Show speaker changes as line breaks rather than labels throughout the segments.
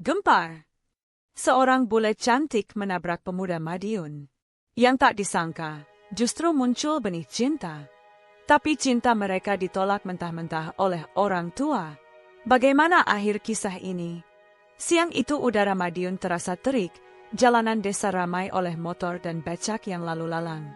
Gempar. Seorang bule cantik menabrak pemuda Madiun. Yang tak disangka, justru muncul benih cinta. Tapi cinta mereka ditolak mentah-mentah oleh orang tua. Bagaimana akhir kisah ini? Siang itu udara Madiun terasa terik, jalanan desa ramai oleh motor dan becak yang lalu lalang.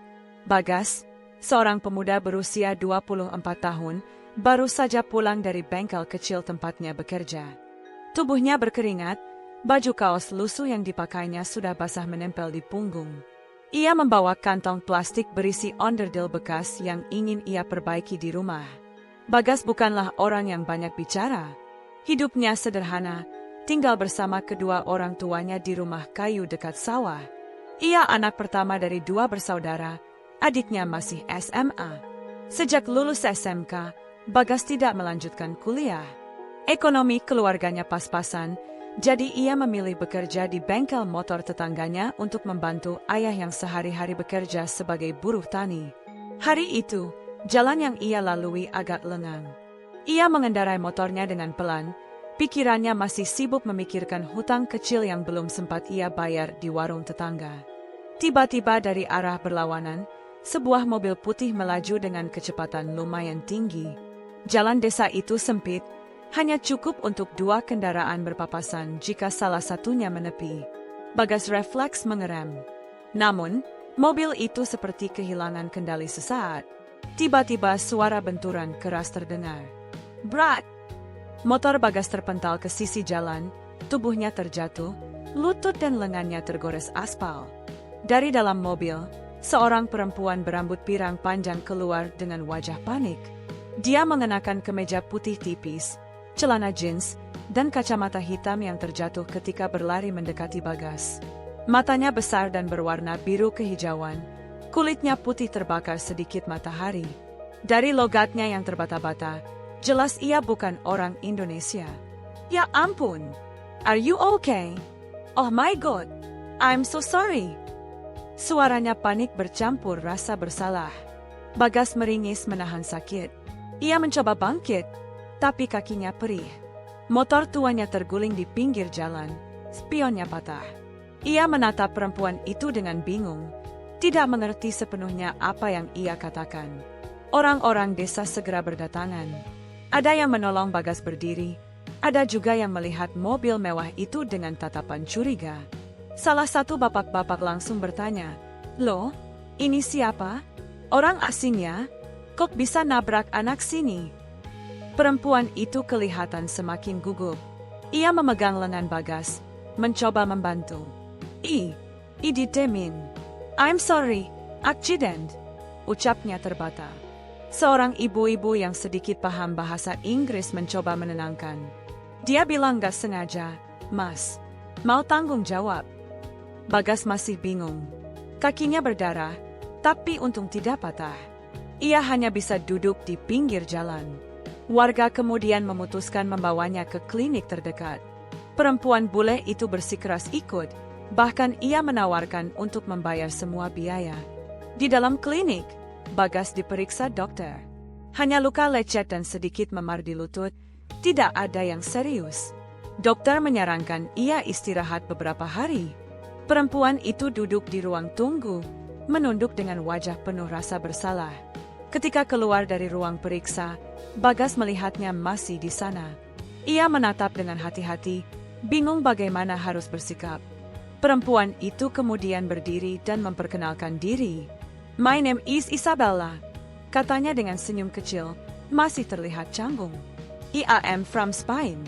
Bagas, seorang pemuda berusia 24 tahun, baru saja pulang dari bengkel kecil tempatnya bekerja. Tubuhnya berkeringat, baju kaos lusuh yang dipakainya sudah basah menempel di punggung. Ia membawa kantong plastik berisi onderdil bekas yang ingin ia perbaiki di rumah. Bagas bukanlah orang yang banyak bicara. Hidupnya sederhana, tinggal bersama kedua orang tuanya di rumah kayu dekat sawah. Ia anak pertama dari 2 bersaudara, adiknya masih SMA. Sejak lulus SMK, Bagas tidak melanjutkan kuliah. Ekonomi keluarganya pas-pasan, jadi ia memilih bekerja di bengkel motor tetangganya untuk membantu ayah yang sehari-hari bekerja sebagai buruh tani. Hari itu, jalan yang ia lalui agak lengang. Ia mengendarai motornya dengan pelan, pikirannya masih sibuk memikirkan hutang kecil yang belum sempat ia bayar di warung tetangga. Tiba-tiba dari arah berlawanan, sebuah mobil putih melaju dengan kecepatan lumayan tinggi. Jalan desa itu sempit, hanya cukup untuk 2 kendaraan berpapasan jika salah satunya menepi. Bagas refleks mengerem. Namun, mobil itu seperti kehilangan kendali sesaat. Tiba-tiba suara benturan keras terdengar. Brat! Motor Bagas terpental ke sisi jalan, tubuhnya terjatuh, lutut dan lengannya tergores aspal. Dari dalam mobil, seorang perempuan berambut pirang panjang keluar dengan wajah panik. Dia mengenakan kemeja putih tipis, celana jeans, dan kacamata hitam yang terjatuh ketika berlari mendekati Bagas. Matanya besar dan berwarna biru kehijauan, kulitnya putih terbakar sedikit matahari. Dari logatnya yang terbata-bata, jelas ia bukan orang Indonesia. Ya ampun! Are you okay? Oh my God! I'm so sorry! Suaranya panik bercampur rasa bersalah. Bagas meringis menahan sakit. Ia mencoba bangkit, tapi kakinya perih. Motor tuanya terguling di pinggir jalan, spionnya patah. Ia menatap perempuan itu dengan bingung, tidak mengerti sepenuhnya apa yang ia katakan. Orang-orang desa segera berdatangan. Ada yang menolong Bagas berdiri, ada juga yang melihat mobil mewah itu dengan tatapan curiga. Salah satu bapak-bapak langsung bertanya, "Loh, ini siapa? Orang asing ya? Kok bisa nabrak anak sini?" Perempuan itu kelihatan semakin gugup. Ia memegang lengan Bagas, mencoba membantu. Ditemin. I'm sorry, accident. Ucapnya terbata. Seorang ibu-ibu yang sedikit paham bahasa Inggris mencoba menenangkan. Dia bilang gak sengaja, Mas. Mau tanggung jawab. Bagas masih bingung. Kakinya berdarah, tapi untung tidak patah. Ia hanya bisa duduk di pinggir jalan. Warga kemudian memutuskan membawanya ke klinik terdekat. Perempuan bule itu bersikeras ikut, bahkan ia menawarkan untuk membayar semua biaya. Di dalam klinik, Bagas diperiksa dokter. Hanya luka lecet dan sedikit memar di lutut, tidak ada yang serius. Dokter menyarankan ia istirahat beberapa hari. Perempuan itu duduk di ruang tunggu, menunduk dengan wajah penuh rasa bersalah. Ketika keluar dari ruang periksa, Bagas melihatnya masih di sana. Ia menatap dengan hati-hati, bingung bagaimana harus bersikap. Perempuan itu kemudian berdiri dan memperkenalkan diri. My name is Isabella, katanya dengan senyum kecil, masih terlihat canggung. I am from Spain.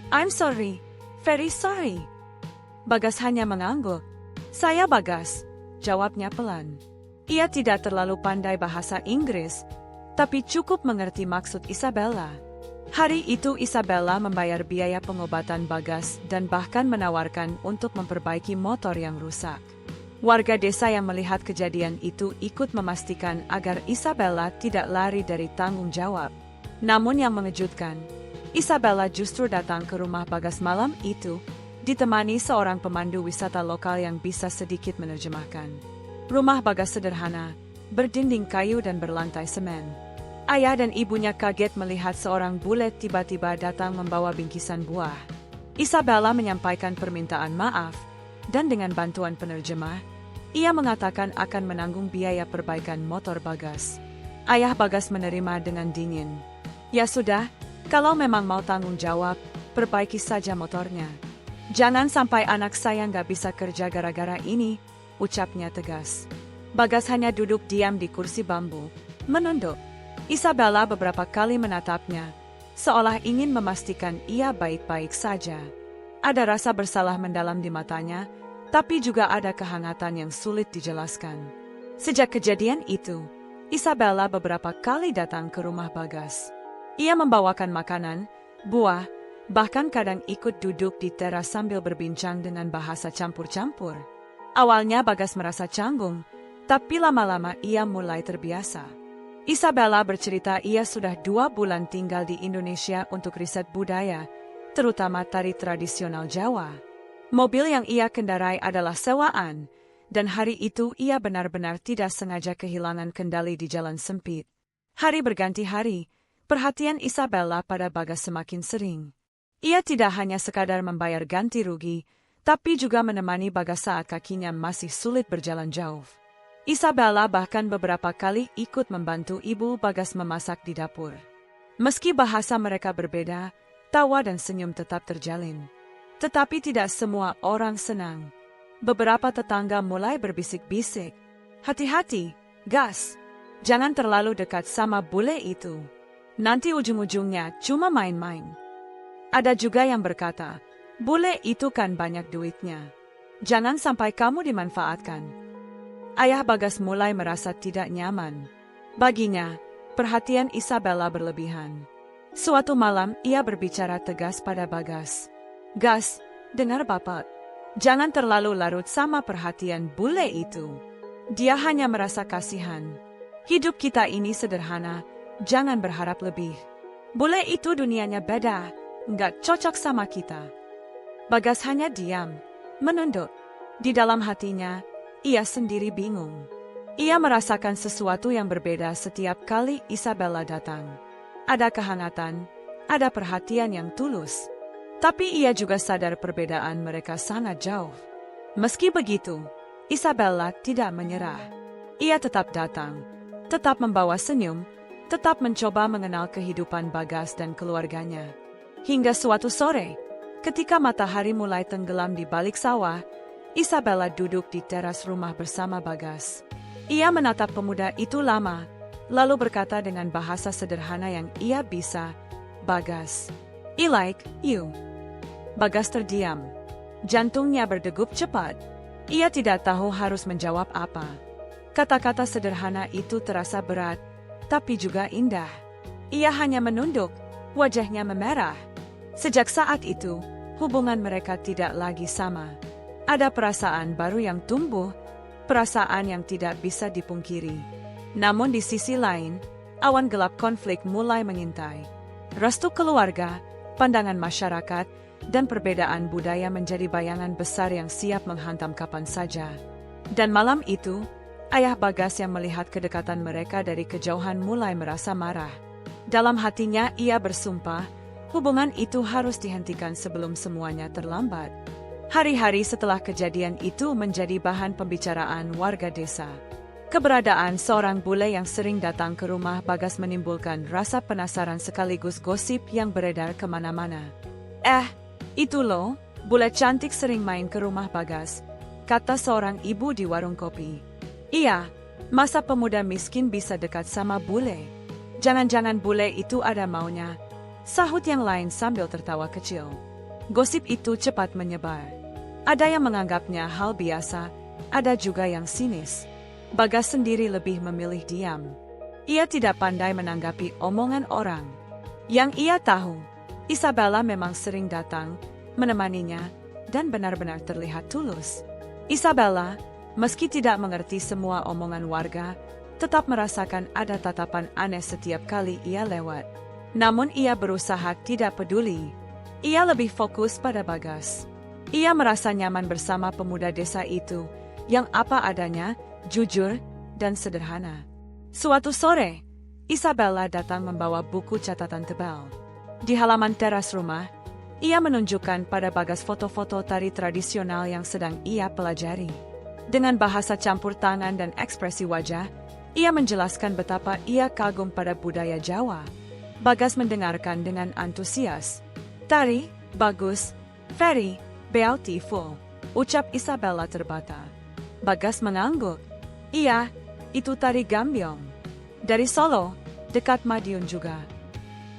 I'm sorry, very sorry. Bagas hanya mengangguk. Saya Bagas, jawabnya pelan. Ia tidak terlalu pandai bahasa Inggris, tapi cukup mengerti maksud Isabella. Hari itu Isabella membayar biaya pengobatan Bagas dan bahkan menawarkan untuk memperbaiki motor yang rusak. Warga desa yang melihat kejadian itu ikut memastikan agar Isabella tidak lari dari tanggung jawab. Namun yang mengejutkan, Isabella justru datang ke rumah Bagas malam itu, ditemani seorang pemandu wisata lokal yang bisa sedikit menerjemahkan. Rumah Bagas sederhana, berdinding kayu dan berlantai semen. Ayah dan ibunya kaget melihat seorang bule tiba-tiba datang membawa bingkisan buah. Isabella menyampaikan permintaan maaf, dan dengan bantuan penerjemah, ia mengatakan akan menanggung biaya perbaikan motor Bagas. Ayah Bagas menerima dengan dingin. Ya sudah, kalau memang mau tanggung jawab, perbaiki saja motornya. Jangan sampai anak saya nggak bisa kerja gara-gara ini, ucapnya tegas. Bagas hanya duduk diam di kursi bambu, menunduk. Isabella beberapa kali menatapnya, seolah ingin memastikan ia baik-baik saja. Ada rasa bersalah mendalam di matanya, tapi juga ada kehangatan yang sulit dijelaskan. Sejak kejadian itu, Isabella beberapa kali datang ke rumah Bagas. Ia membawakan makanan, buah, bahkan kadang ikut duduk di teras sambil berbincang dengan bahasa campur-campur. Awalnya Bagas merasa canggung, tapi lama-lama ia mulai terbiasa. Isabella bercerita ia sudah 2 bulan tinggal di Indonesia untuk riset budaya, terutama tari tradisional Jawa. Mobil yang ia kendarai adalah sewaan, dan hari itu ia benar-benar tidak sengaja kehilangan kendali di jalan sempit. Hari berganti hari, perhatian Isabella pada Bagas semakin sering. Ia tidak hanya sekadar membayar ganti rugi, tapi juga menemani Bagas saat kakinya masih sulit berjalan jauh. Isabella bahkan beberapa kali ikut membantu ibu Bagas memasak di dapur. Meski bahasa mereka berbeda, tawa dan senyum tetap terjalin. Tetapi tidak semua orang senang. Beberapa tetangga mulai berbisik-bisik. Hati-hati, Gas. Jangan terlalu dekat sama bule itu. Nanti ujung-ujungnya cuma main-main. Ada juga yang berkata, bule itu kan banyak duitnya. Jangan sampai kamu dimanfaatkan. Ayah Bagas mulai merasa tidak nyaman. Baginya, perhatian Isabella berlebihan. Suatu malam ia berbicara tegas pada Bagas. Gas, dengar bapak. Jangan terlalu larut sama perhatian bule itu. Dia hanya merasa kasihan. Hidup kita ini sederhana. Jangan berharap lebih. Bule itu dunianya beda, nggak cocok sama kita. Bagas hanya diam, menunduk. Di dalam hatinya, ia sendiri bingung. Ia merasakan sesuatu yang berbeda setiap kali Isabella datang. Ada kehangatan, ada perhatian yang tulus. Tapi ia juga sadar perbedaan mereka sangat jauh. Meski begitu, Isabella tidak menyerah. Ia tetap datang, tetap membawa senyum, tetap mencoba mengenal kehidupan Bagas dan keluarganya. Hingga suatu sore, ketika matahari mulai tenggelam di balik sawah, Isabella duduk di teras rumah bersama Bagas. Ia menatap pemuda itu lama, lalu berkata dengan bahasa sederhana yang ia bisa, Bagas, I like you. Bagas terdiam. Jantungnya berdegup cepat. Ia tidak tahu harus menjawab apa. Kata-kata sederhana itu terasa berat, tapi juga indah. Ia hanya menunduk, wajahnya memerah. Sejak saat itu, hubungan mereka tidak lagi sama. Ada perasaan baru yang tumbuh, perasaan yang tidak bisa dipungkiri. Namun di sisi lain, awan gelap konflik mulai mengintai. Restu keluarga, pandangan masyarakat, dan perbedaan budaya menjadi bayangan besar yang siap menghantam kapan saja. Dan malam itu, ayah Bagas yang melihat kedekatan mereka dari kejauhan mulai merasa marah. Dalam hatinya ia bersumpah, hubungan itu harus dihentikan sebelum semuanya terlambat. Hari-hari setelah kejadian itu menjadi bahan pembicaraan warga desa. Keberadaan seorang bule yang sering datang ke rumah Bagas menimbulkan rasa penasaran sekaligus gosip yang beredar kemana-mana. Itu loh, bule cantik sering main ke rumah Bagas, kata seorang ibu di warung kopi. Iya, masa pemuda miskin bisa dekat sama bule? Jangan-jangan bule itu ada maunya, sahut yang lain sambil tertawa kecil. Gosip itu cepat menyebar. Ada yang menganggapnya hal biasa, ada juga yang sinis. Bagas sendiri lebih memilih diam. Ia tidak pandai menanggapi omongan orang. Yang ia tahu, Isabella memang sering datang, menemaninya, dan benar-benar terlihat tulus. Isabella, meski tidak mengerti semua omongan warga, tetap merasakan ada tatapan aneh setiap kali ia lewat. Namun ia berusaha tidak peduli. Ia lebih fokus pada Bagas. Ia merasa nyaman bersama pemuda desa itu, yang apa adanya, jujur, dan sederhana. Suatu sore, Isabella datang membawa buku catatan tebal. Di halaman teras rumah, Ia menunjukkan pada Bagas foto-foto tari tradisional yang sedang ia pelajari. Dengan bahasa campur tangan dan ekspresi wajah, ia menjelaskan betapa ia kagum pada budaya Jawa. Bagas mendengarkan dengan antusias. "Tari, bagus, very beautiful," ucap Isabella terbata. Bagas mengangguk. "Iya, itu tari Gambyong. Dari Solo, dekat Madiun juga."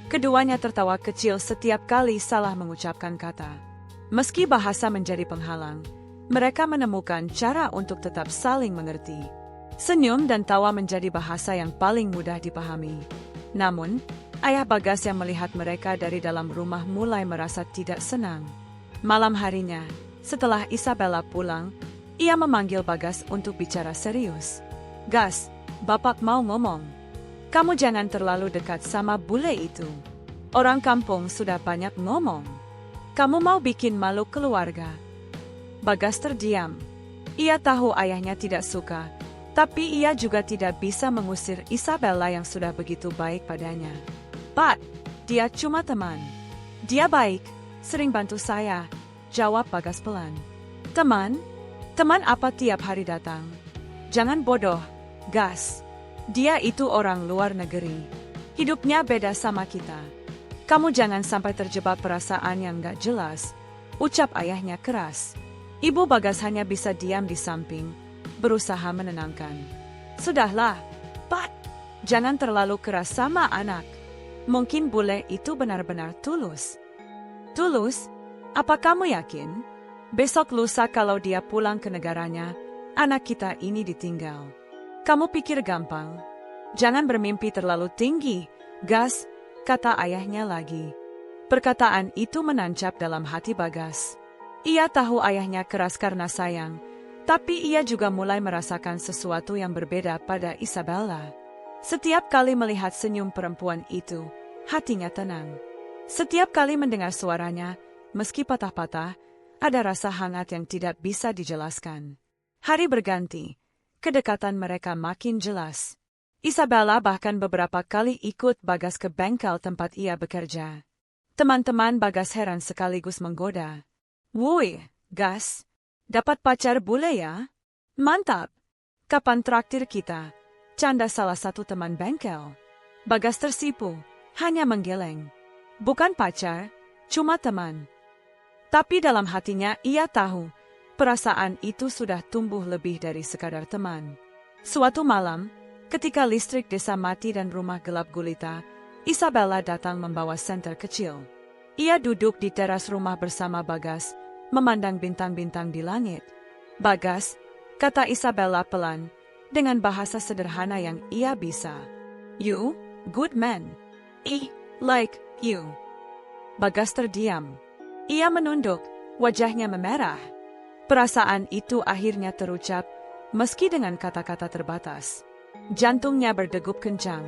Keduanya tertawa kecil setiap kali salah mengucapkan kata. Meski bahasa menjadi penghalang, mereka menemukan cara untuk tetap saling mengerti. Senyum dan tawa menjadi bahasa yang paling mudah dipahami. Namun, ayah Bagas yang melihat mereka dari dalam rumah mulai merasa tidak senang. Malam harinya, setelah Isabella pulang, ia memanggil Bagas untuk bicara serius. "Gas, Bapak mau ngomong. Kamu jangan terlalu dekat sama bule itu. Orang kampung sudah banyak ngomong. Kamu mau bikin malu keluarga." Bagas terdiam. Ia tahu ayahnya tidak suka, tapi ia juga tidak bisa mengusir Isabella yang sudah begitu baik padanya. "Pak, dia cuma teman. Dia baik, sering bantu saya," jawab Bagas pelan. "Teman? Teman apa tiap hari datang? Jangan bodoh, Gas. Dia itu orang luar negeri. Hidupnya beda sama kita. Kamu jangan sampai terjebak perasaan yang gak jelas," ucap ayahnya keras. Ibu Bagas hanya bisa diam di samping, berusaha menenangkan. "Sudahlah, Pak. Jangan terlalu keras sama anak. Mungkin bule itu benar-benar tulus." "Tulus? Apa kamu yakin? Besok lusa kalau dia pulang ke negaranya, anak kita ini ditinggal. Kamu pikir gampang? Jangan bermimpi terlalu tinggi, Gas," kata ayahnya lagi. Perkataan itu menancap dalam hati Bagas. Ia tahu ayahnya keras karena sayang, tapi ia juga mulai merasakan sesuatu yang berbeda pada Isabella. Setiap kali melihat senyum perempuan itu, hatinya tenang. Setiap kali mendengar suaranya, meski patah-patah, ada rasa hangat yang tidak bisa dijelaskan. Hari berganti. Kedekatan mereka makin jelas. Isabella bahkan beberapa kali ikut Bagas ke bengkel tempat ia bekerja. Teman-teman Bagas heran sekaligus menggoda. "Woi, Gas, dapat pacar bule ya? Mantap. Kapan traktir kita?" canda salah satu teman bengkel. Bagas tersipu, hanya menggeleng. Bukan pacar, cuma teman. Tapi dalam hatinya ia tahu, perasaan itu sudah tumbuh lebih dari sekadar teman. Suatu malam, ketika listrik desa mati dan rumah gelap gulita, Isabella datang membawa senter kecil. Ia duduk di teras rumah bersama Bagas, memandang bintang-bintang di langit. "Bagas," kata Isabella pelan, dengan bahasa sederhana yang ia bisa. "You, good man. Like you." Bagas terdiam. Ia menunduk, wajahnya memerah. Perasaan itu akhirnya terucap, meski dengan kata-kata terbatas. Jantungnya berdegup kencang.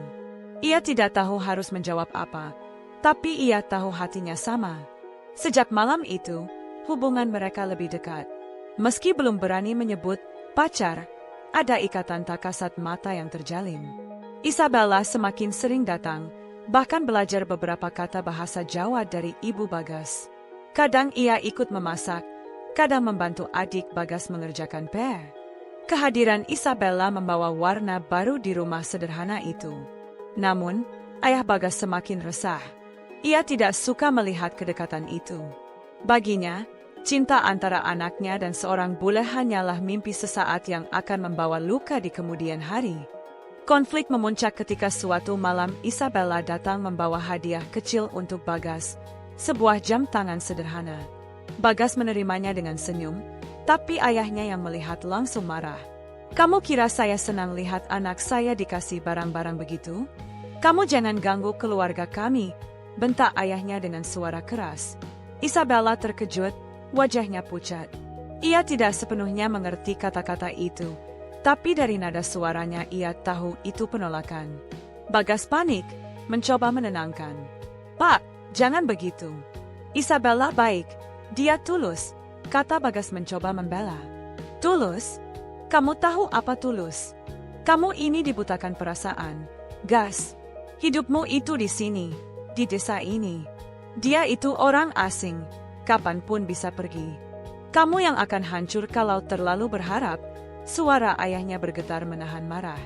Ia tidak tahu harus menjawab apa, tapi ia tahu hatinya sama. Sejak malam itu, hubungan mereka lebih dekat. Meski belum berani menyebut pacar, ada ikatan tak kasat mata yang terjalin. Isabella semakin sering datang, bahkan belajar beberapa kata bahasa Jawa dari ibu Bagas. Kadang ia ikut memasak, kadang membantu adik Bagas mengerjakan PR. Kehadiran Isabella membawa warna baru di rumah sederhana itu. Namun, ayah Bagas semakin resah. Ia tidak suka melihat kedekatan itu. Baginya, cinta antara anaknya dan seorang bule hanyalah mimpi sesaat yang akan membawa luka di kemudian hari. Konflik memuncak ketika suatu malam Isabella datang membawa hadiah kecil untuk Bagas, sebuah jam tangan sederhana. Bagas menerimanya dengan senyum, tapi ayahnya yang melihat langsung marah. "Kamu kira saya senang lihat anak saya dikasih barang-barang begitu? Kamu jangan ganggu keluarga kami," bentak ayahnya dengan suara keras. Isabella terkejut, wajahnya pucat. Ia tidak sepenuhnya mengerti kata-kata itu, tapi dari nada suaranya ia tahu itu penolakan. Bagas panik, mencoba menenangkan. "Pak, jangan begitu. Isabella baik, dia tulus," kata Bagas mencoba membela. "Tulus? Kamu tahu apa tulus? Kamu ini dibutakan perasaan, Gas. Hidupmu itu di sini, di desa ini. Dia itu orang asing, kapanpun bisa pergi. Kamu yang akan hancur kalau terlalu berharap. Suara ayahnya bergetar menahan marah.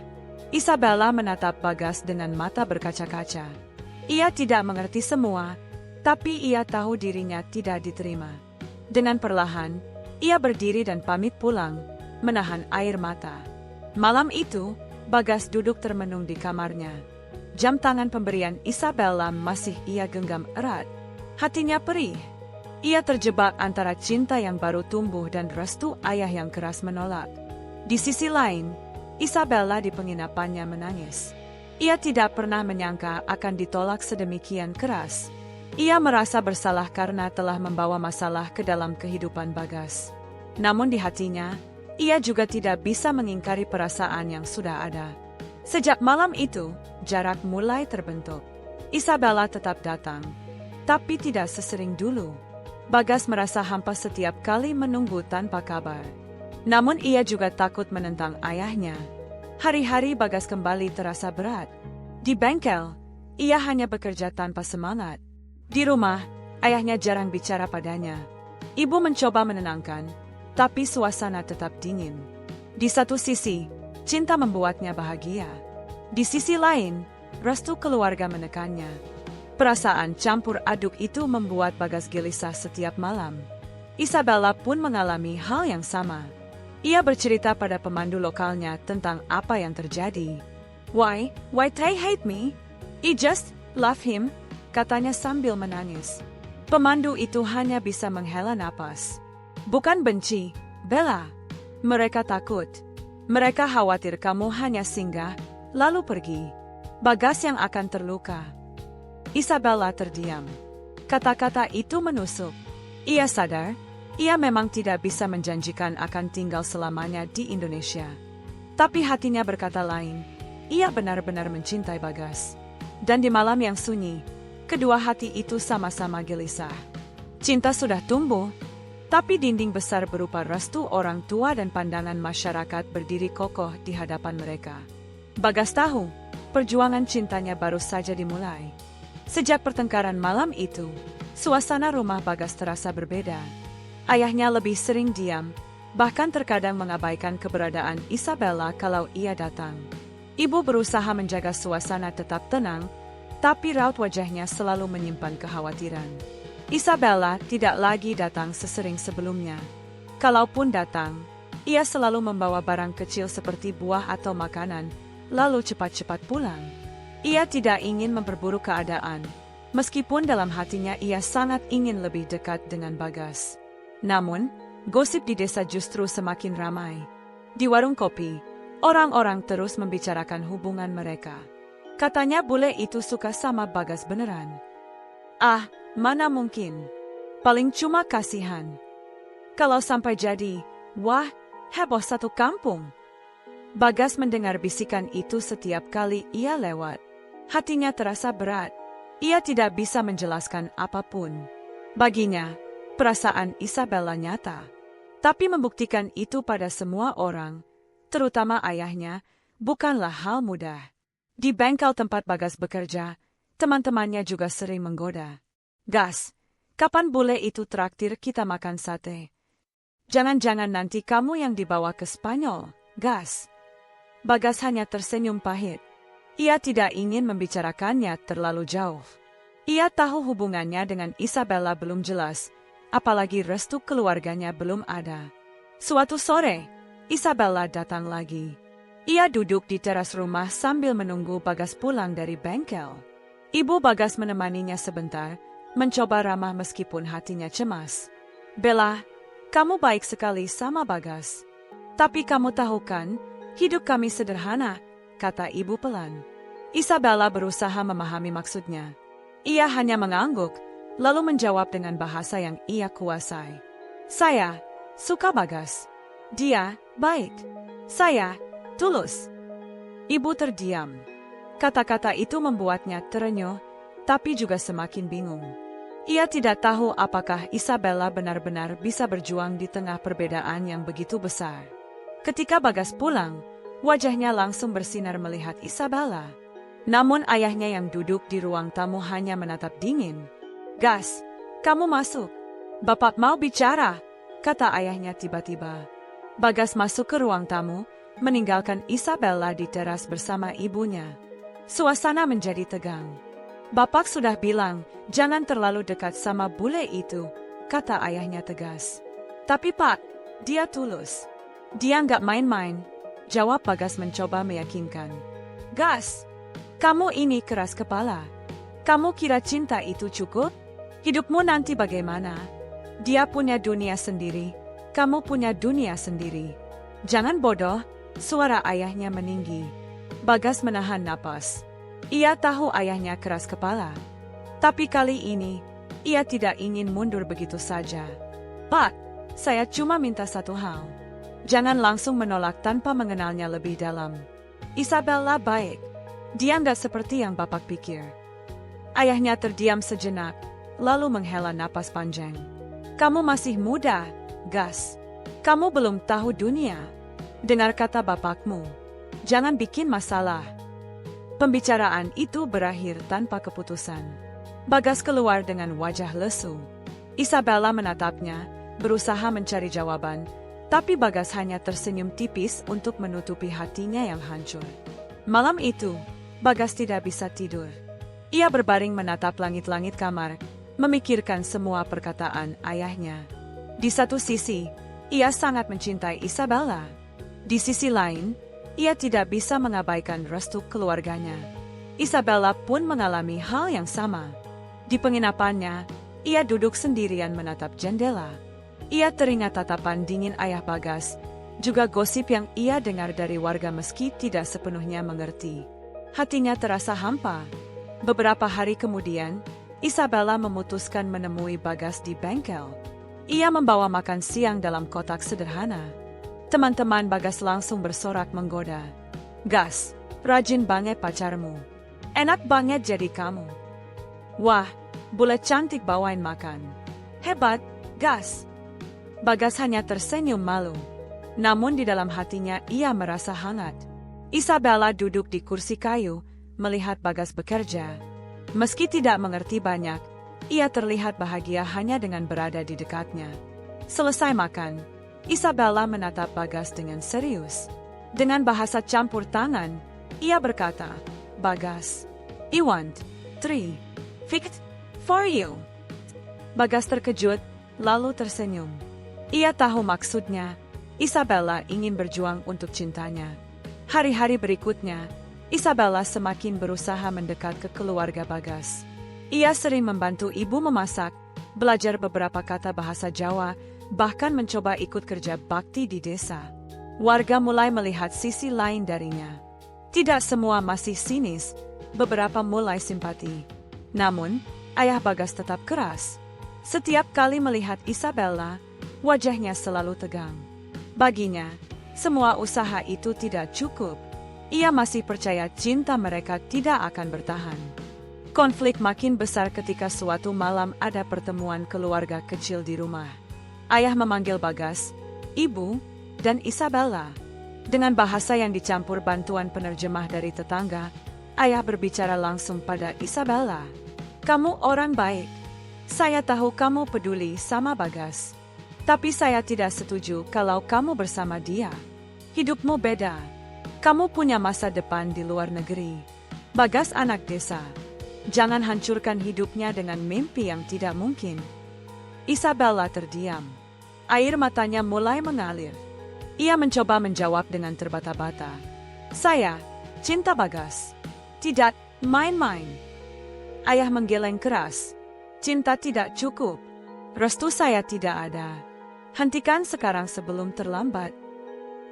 Isabella menatap Bagas dengan mata berkaca-kaca. Ia tidak mengerti semua, tapi ia tahu dirinya tidak diterima. Dengan perlahan, ia berdiri dan pamit pulang, menahan air mata. Malam itu, Bagas duduk termenung di kamarnya. Jam tangan pemberian Isabella masih ia genggam erat. Hatinya perih. Ia terjebak antara cinta yang baru tumbuh dan restu ayah yang keras menolak. Di sisi lain, Isabella di penginapannya menangis. Ia tidak pernah menyangka akan ditolak sedemikian keras. Ia merasa bersalah karena telah membawa masalah ke dalam kehidupan Bagas. Namun di hatinya, ia juga tidak bisa mengingkari perasaan yang sudah ada. Sejak malam itu, jarak mulai terbentuk. Isabella tetap datang, tapi tidak sesering dulu. Bagas merasa hampa setiap kali menunggu tanpa kabar. Namun ia juga takut menentang ayahnya. Hari-hari Bagas kembali terasa berat. Di bengkel, ia hanya bekerja tanpa semangat. Di rumah, ayahnya jarang bicara padanya. Ibu mencoba menenangkan, tapi suasana tetap dingin. Di satu sisi, cinta membuatnya bahagia. Di sisi lain, restu keluarga menekannya. Perasaan campur aduk itu membuat Bagas gelisah setiap malam. Isabella pun mengalami hal yang sama. Ia bercerita pada pemandu lokalnya tentang apa yang terjadi. Why they hate me? I just love him, katanya sambil menangis. Pemandu itu hanya bisa menghela napas. Bukan benci, Bella. Mereka takut. Mereka khawatir kamu hanya singgah, lalu pergi. Bagas yang akan terluka. Isabella terdiam. Kata-kata itu menusuk. Ia sadar, ia memang tidak bisa menjanjikan akan tinggal selamanya di Indonesia. Tapi hatinya berkata lain. Ia benar-benar mencintai Bagas. Dan di malam yang sunyi, kedua hati itu sama-sama gelisah. Cinta sudah tumbuh, tapi dinding besar berupa restu orang tua dan pandangan masyarakat berdiri kokoh di hadapan mereka. Bagas tahu, perjuangan cintanya baru saja dimulai. Sejak pertengkaran malam itu, suasana rumah Bagas terasa berbeda. Ayahnya lebih sering diam, bahkan terkadang mengabaikan keberadaan Isabella kalau ia datang. Ibu berusaha menjaga suasana tetap tenang, tapi raut wajahnya selalu menyimpan kekhawatiran. Isabella tidak lagi datang sesering sebelumnya. Kalaupun datang, ia selalu membawa barang kecil seperti buah atau makanan, lalu cepat-cepat pulang. Ia tidak ingin memperburuk keadaan, meskipun dalam hatinya ia sangat ingin lebih dekat dengan Bagas. Namun, gosip di desa justru semakin ramai. Di warung kopi, orang-orang terus membicarakan hubungan mereka. Katanya bule itu suka sama Bagas beneran. Ah, mana mungkin. Paling cuma kasihan. Kalau sampai jadi, wah, heboh satu kampung. Bagas mendengar bisikan itu setiap kali ia lewat. Hatinya terasa berat. Ia tidak bisa menjelaskan apapun. Baginya, perasaan Isabella nyata. Tapi membuktikan itu pada semua orang, terutama ayahnya, bukanlah hal mudah. Di bengkel tempat Bagas bekerja, teman-temannya juga sering menggoda. Gas, kapan bule itu traktir kita makan sate? Jangan-jangan nanti kamu yang dibawa ke Spanyol, Gas. Bagas hanya tersenyum pahit. Ia tidak ingin membicarakannya terlalu jauh. Ia tahu hubungannya dengan Isabella belum jelas, apalagi restu keluarganya belum ada. Suatu sore, Isabella datang lagi. Ia duduk di teras rumah sambil menunggu Bagas pulang dari bengkel. Ibu Bagas menemaninya sebentar, mencoba ramah meskipun hatinya cemas. Bella, kamu baik sekali sama Bagas. Tapi kamu tahu kan, hidup kami sederhana, kata ibu pelan. Isabella berusaha memahami maksudnya. Ia hanya mengangguk, lalu menjawab dengan bahasa yang ia kuasai. Saya suka Bagas. Dia baik. Saya tulus. Ibu terdiam. Kata-kata itu membuatnya terenyuh, tapi juga semakin bingung. Ia tidak tahu apakah Isabella benar-benar bisa berjuang di tengah perbedaan yang begitu besar. Ketika Bagas pulang, wajahnya langsung bersinar melihat Isabella. Namun ayahnya yang duduk di ruang tamu hanya menatap dingin. Gas, kamu masuk. Bapak mau bicara, kata ayahnya tiba-tiba. Bagas masuk ke ruang tamu, meninggalkan Isabella di teras bersama ibunya. Suasana menjadi tegang. Bapak sudah bilang, jangan terlalu dekat sama bule itu, kata ayahnya tegas. Tapi Pak, dia tulus. Dia nggak main-main, jawab Bagas mencoba meyakinkan. Gas, kamu ini keras kepala. Kamu kira cinta itu cukup? Hidupmu nanti bagaimana? Dia punya dunia sendiri, kamu punya dunia sendiri. Jangan bodoh, suara ayahnya meninggi. Bagas menahan napas. Ia tahu ayahnya keras kepala. Tapi kali ini, ia tidak ingin mundur begitu saja. Pak, saya cuma minta satu hal. Jangan langsung menolak tanpa mengenalnya lebih dalam. Isabella baik. Dia nggak seperti yang Bapak pikir. Ayahnya terdiam sejenak, lalu menghela napas panjang. Kamu masih muda, Gas. Kamu belum tahu dunia. Dengar kata bapakmu. Jangan bikin masalah. Pembicaraan itu berakhir tanpa keputusan. Bagas keluar dengan wajah lesu. Isabella menatapnya, berusaha mencari jawaban, tapi Bagas hanya tersenyum tipis untuk menutupi hatinya yang hancur. Malam itu, Bagas tidak bisa tidur. Ia berbaring menatap langit-langit kamar, memikirkan semua perkataan ayahnya. Di satu sisi, ia sangat mencintai Isabella. Di sisi lain, ia tidak bisa mengabaikan restu keluarganya. Isabella pun mengalami hal yang sama. Di penginapannya, ia duduk sendirian menatap jendela. Ia teringat tatapan dingin ayah Bagas, juga gosip yang ia dengar dari warga meski tidak sepenuhnya mengerti. Hatinya terasa hampa. Beberapa hari kemudian, Isabella memutuskan menemui Bagas di bengkel. Ia membawa makan siang dalam kotak sederhana. Teman-teman Bagas langsung bersorak menggoda. Gas, rajin banget pacarmu. Enak banget jadi kamu. Wah, bule cantik bawain makan. Hebat, Gas. Bagas hanya tersenyum malu. Namun di dalam hatinya ia merasa hangat. Isabella duduk di kursi kayu, melihat Bagas bekerja. Meski tidak mengerti banyak, ia terlihat bahagia hanya dengan berada di dekatnya. Selesai makan, Isabella menatap Bagas dengan serius. Dengan bahasa campur tangan, ia berkata, Bagas, I want 3 fict for you. Bagas terkejut, lalu tersenyum. Ia tahu maksudnya, Isabella ingin berjuang untuk cintanya. Hari-hari berikutnya, Isabella semakin berusaha mendekat ke keluarga Bagas. Ia sering membantu ibu memasak, belajar beberapa kata bahasa Jawa, bahkan mencoba ikut kerja bakti di desa. Warga mulai melihat sisi lain darinya. Tidak semua masih sinis, beberapa mulai simpati. Namun, ayah Bagas tetap keras. Setiap kali melihat Isabella, wajahnya selalu tegang. Baginya, semua usaha itu tidak cukup. Ia masih percaya cinta mereka tidak akan bertahan. Konflik makin besar ketika suatu malam ada pertemuan keluarga kecil di rumah. Ayah memanggil Bagas, Ibu, dan Isabella. Dengan bahasa yang dicampur bantuan penerjemah dari tetangga, ayah berbicara langsung pada Isabella. Kamu orang baik. Saya tahu kamu peduli sama Bagas. Tapi saya tidak setuju kalau kamu bersama dia. Hidupmu beda. Kamu punya masa depan di luar negeri. Bagas anak desa. Jangan hancurkan hidupnya dengan mimpi yang tidak mungkin. Isabella terdiam. Air matanya mulai mengalir. Ia mencoba menjawab dengan terbata-bata. Saya cinta Bagas. Tidak main-main. Ayah menggeleng keras. Cinta tidak cukup. Restu saya tidak ada. Hentikan sekarang sebelum terlambat.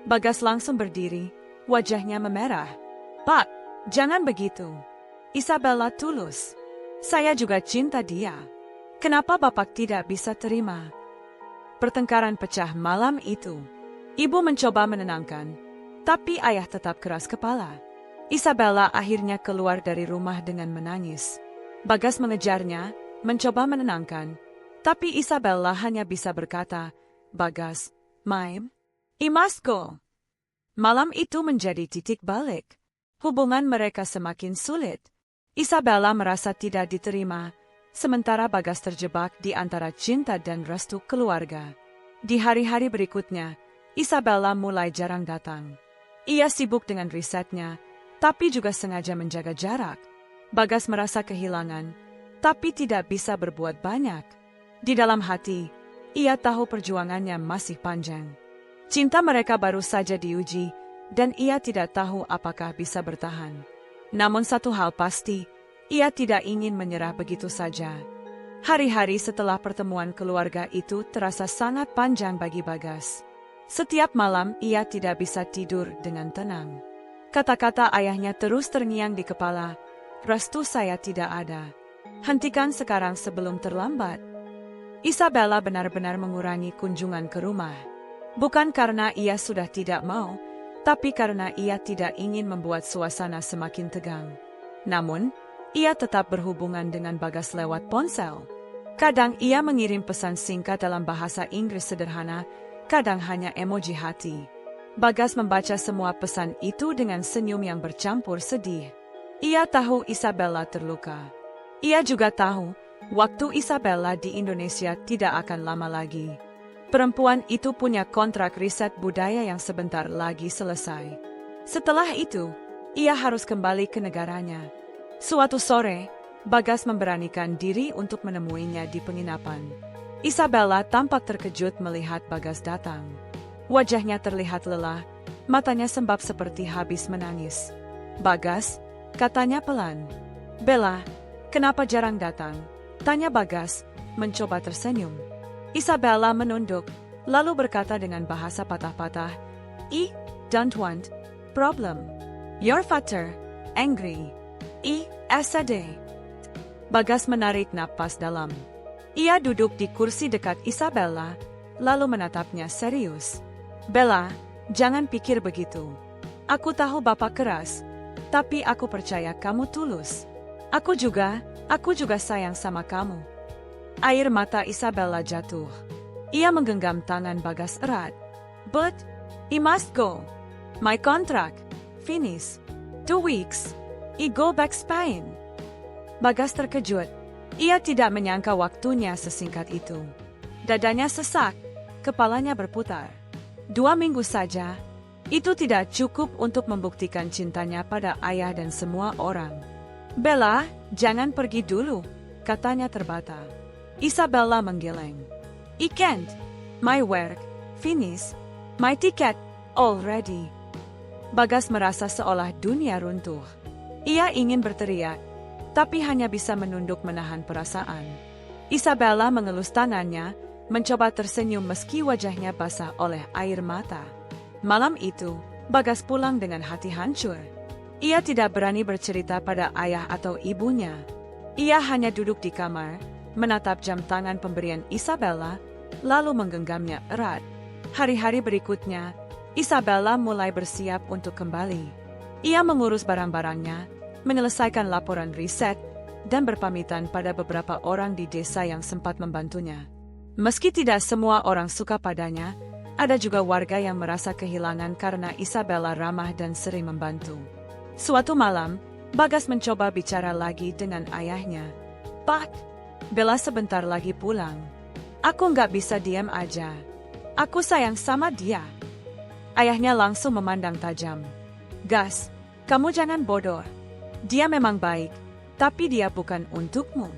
Bagas langsung berdiri, wajahnya memerah. Pak, jangan begitu. Isabella tulus. Saya juga cinta dia. Kenapa Bapak tidak bisa terima? Pertengkaran pecah malam itu. Ibu mencoba menenangkan, tapi ayah tetap keras kepala. Isabella akhirnya keluar dari rumah dengan menangis. Bagas mengejarnya, mencoba menenangkan, tapi Isabella hanya bisa berkata, Bagas, Maim, I must go. Malam itu menjadi titik balik. Hubungan mereka semakin sulit. Isabella merasa tidak diterima, sementara Bagas terjebak di antara cinta dan restu keluarga. Di hari-hari berikutnya, Isabella mulai jarang datang. Ia sibuk dengan risetnya, tapi juga sengaja menjaga jarak. Bagas merasa kehilangan, tapi tidak bisa berbuat banyak. Di dalam hati, ia tahu perjuangannya masih panjang. Cinta mereka baru saja diuji, dan ia tidak tahu apakah bisa bertahan. Namun satu hal pasti, ia tidak ingin menyerah begitu saja. Hari-hari setelah pertemuan keluarga itu terasa sangat panjang bagi Bagas. Setiap malam ia tidak bisa tidur dengan tenang. Kata-kata ayahnya terus terngiang di kepala, "Restu saya tidak ada. Hentikan sekarang sebelum terlambat." Isabella benar-benar mengurangi kunjungan ke rumah. Bukan karena ia sudah tidak mau, tapi karena ia tidak ingin membuat suasana semakin tegang. Namun, ia tetap berhubungan dengan Bagas lewat ponsel. Kadang ia mengirim pesan singkat dalam bahasa Inggris sederhana, kadang hanya emoji hati. Bagas membaca semua pesan itu dengan senyum yang bercampur sedih. Ia tahu Isabella terluka. Ia juga tahu, waktu Isabella di Indonesia tidak akan lama lagi. Perempuan itu punya kontrak riset budaya yang sebentar lagi selesai. Setelah itu, ia harus kembali ke negaranya. Suatu sore, Bagas memberanikan diri untuk menemuinya di penginapan. Isabella tampak terkejut melihat Bagas datang. Wajahnya terlihat lelah, matanya sembab seperti habis menangis. "Bagas," katanya pelan. "Bella, kenapa jarang datang?" tanya Bagas, mencoba tersenyum. Isabella menunduk, lalu berkata dengan bahasa patah-patah, "I don't want problem. Your father angry. Yesterday." Bagas menarik napas dalam. Ia duduk di kursi dekat Isabella, lalu menatapnya serius. "Bella, jangan pikir begitu. Aku tahu Bapak keras, tapi aku percaya kamu tulus. Aku juga sayang sama kamu." Air mata Isabella jatuh. Ia menggenggam tangan Bagas erat. "But, I must go. My contract finish. 2 weeks. I go back Spain." Bagas terkejut. Ia tidak menyangka waktunya sesingkat itu. Dadanya sesak, kepalanya berputar. 2 minggu saja, itu tidak cukup untuk membuktikan cintanya pada ayah dan semua orang. "Bella, jangan pergi dulu," katanya terbata. Isabella menggeleng. "I can't. My work finish. My ticket already." Bagas merasa seolah dunia runtuh. Ia ingin berteriak, tapi hanya bisa menunduk menahan perasaan. Isabella mengelus tangannya, mencoba tersenyum meski wajahnya basah oleh air mata. Malam itu, Bagas pulang dengan hati hancur. Ia tidak berani bercerita pada ayah atau ibunya. Ia hanya duduk di kamar, menatap jam tangan pemberian Isabella, lalu menggenggamnya erat. Hari-hari berikutnya, Isabella mulai bersiap untuk kembali. Ia mengurus barang-barangnya, menyelesaikan laporan riset, dan berpamitan pada beberapa orang di desa yang sempat membantunya. Meski tidak semua orang suka padanya, ada juga warga yang merasa kehilangan karena Isabella ramah dan sering membantu. Suatu malam, Bagas mencoba bicara lagi dengan ayahnya. "Pak, Bella sebentar lagi pulang. Aku nggak bisa diam aja. Aku sayang sama dia." Ayahnya langsung memandang tajam. "Gas, kamu jangan bodoh. Dia memang baik, tapi dia bukan untukmu.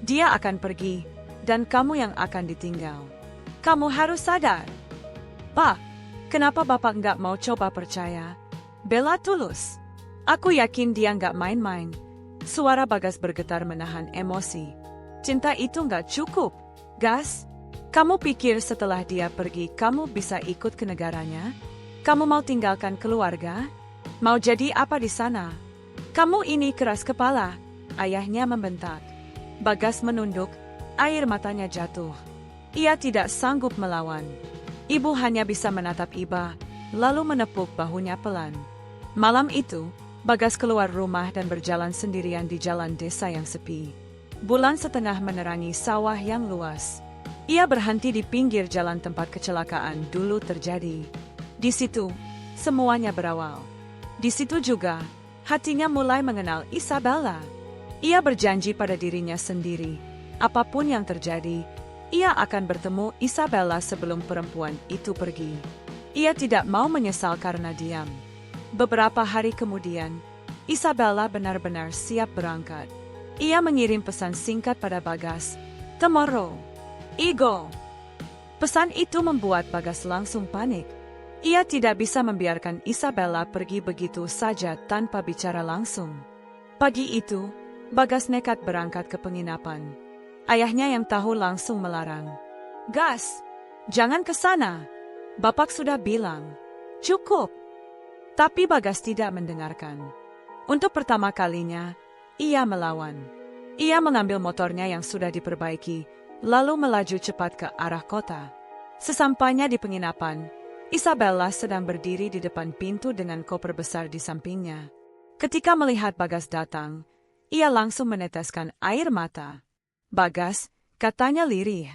Dia akan pergi, dan kamu yang akan ditinggal. Kamu harus sadar." "Pak, kenapa Bapak nggak mau coba percaya? Bella tulus. Aku yakin dia nggak main-main." Suara Bagas bergetar menahan emosi. "Cinta itu nggak cukup, Gas. Kamu pikir setelah dia pergi kamu bisa ikut ke negaranya? Kamu mau tinggalkan keluarga? Mau jadi apa di sana? Kamu ini keras kepala," ayahnya membentak. Bagas menunduk, air matanya jatuh. Ia tidak sanggup melawan. Ibu hanya bisa menatap iba, lalu menepuk bahunya pelan. Malam itu, Bagas keluar rumah dan berjalan sendirian di jalan desa yang sepi. Bulan setengah menerangi sawah yang luas. Ia berhenti di pinggir jalan tempat kecelakaan dulu terjadi. Di situ, semuanya berawal. Di situ juga, hatinya mulai mengenal Isabella. Ia berjanji pada dirinya sendiri, Apapun yang terjadi, ia akan bertemu Isabella sebelum perempuan itu pergi. Ia tidak mau menyesal karena diam. Beberapa hari kemudian, Isabella benar-benar siap berangkat. Ia mengirim pesan singkat pada Bagas. "Tomorrow, Igo." Pesan itu membuat Bagas langsung panik. Ia tidak bisa membiarkan Isabella pergi begitu saja tanpa bicara langsung. Pagi itu, Bagas nekat berangkat ke penginapan. Ayahnya yang tahu langsung melarang. "Gas, jangan ke sana. Bapak sudah bilang. Cukup." Tapi Bagas tidak mendengarkan. Untuk pertama kalinya, ia melawan. Ia mengambil motornya yang sudah diperbaiki, lalu melaju cepat ke arah kota. Sesampainya di penginapan, Isabella sedang berdiri di depan pintu dengan koper besar di sampingnya. Ketika melihat Bagas datang, ia langsung meneteskan air mata. "Bagas," katanya lirih.